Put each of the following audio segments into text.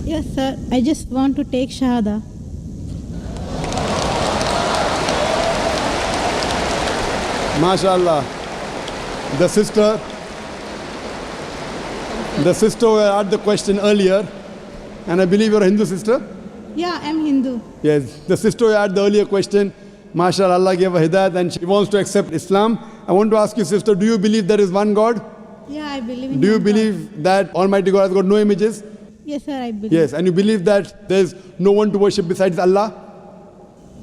Yes, sir. I just want to take Shahada. MashaAllah. The sister who had the question earlier, and I believe you're a Hindu sister? Yeah, I'm Hindu. Yes, the sister who had the earlier question, MashaAllah, Allah gave her hidayat and she wants to accept Islam. I want to ask you, sister, do you believe there is one God? Yeah, I believe in Do you one believe that Almighty God has got no images? God. Yes, sir, I believe. Yes, and you believe that there is no one to worship besides Allah?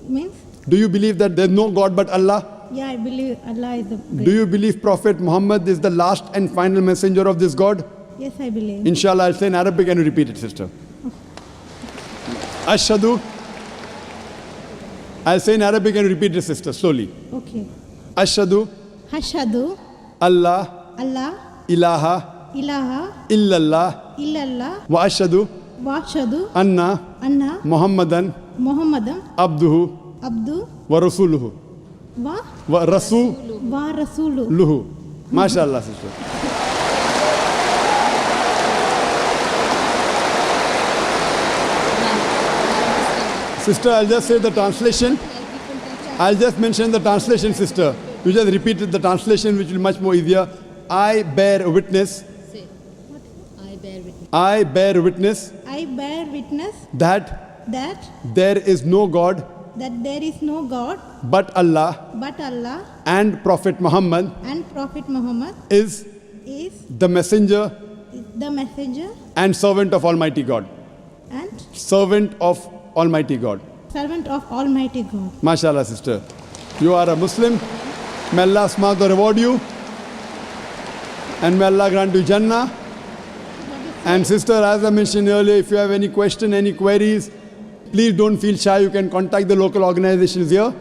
Means? Do you believe that there is no God but Allah? Yeah, I believe Allah is the great. Do you believe Prophet Muhammad is the last and final messenger of this God? Yes, I believe. Inshallah, I'll say in Arabic and you repeat it, sister. Ashhadu. I'll say in Arabic and you repeat it, sister, slowly. Okay. Ashhadu Hashadu Allah Allah ilaha ilaha illallah illallah wa ashhadu washadu anna anna Muhammadan Muhammadan abduhu abdu wa rasuluhu. wa Wa rasuluhu. wa rasulu. MashaAllah, sister. Sister, I'll just say the translation. I'll just mention the translation, sister. You just repeated the translation, which will be much more easier. I bear witness. Say. I bear witness. I bear witness I bear witness that that there is no God there is no God but Allah but Allah and Prophet Muhammad and Prophet Muhammad is is the messenger the messenger and servant of Almighty God. and Servant of Almighty God. servant of Almighty God. MashaAllah, sister. You are a Muslim. May Allah smart reward you. And may Allah grant you Jannah. And sister, as I mentioned earlier, if you have any question, any queries, please don't feel shy. You can contact the local organizations here.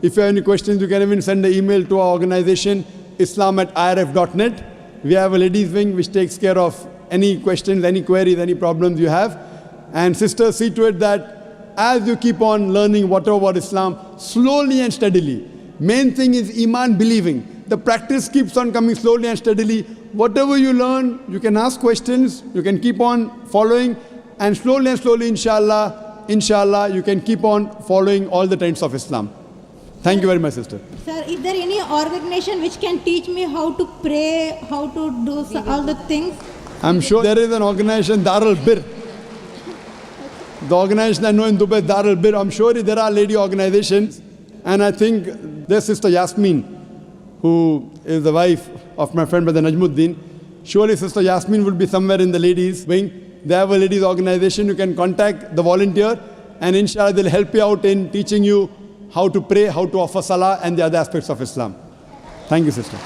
If you have any questions, you can even send an email to our organization, islam@irf.net. We have a ladies wing which takes care of any questions, any queries, any problems you have. And sister, see to it that as you keep on learning whatever about Islam, slowly and steadily. Main thing is Iman, believing. The practice keeps on coming slowly and steadily. Whatever you learn, you can ask questions, you can keep on following, and slowly, inshallah, you can keep on following all the tenets of Islam. Thank you very much, sister. Sir, is there any organization which can teach me how to pray, how to do all the things? I'm sure there is an organization, Darul Bir. The organization I know in Dubai, Darul Bir. I'm sure there are lady organizations. And I think there's Sister Yasmin, who is the wife of my friend Brother Najmuddin. Surely Sister Yasmin will be somewhere in the ladies wing. They have a ladies organization. You can contact the volunteer and inshallah they'll help you out in teaching you how to pray, how to offer salah and the other aspects of Islam. Thank you, sister.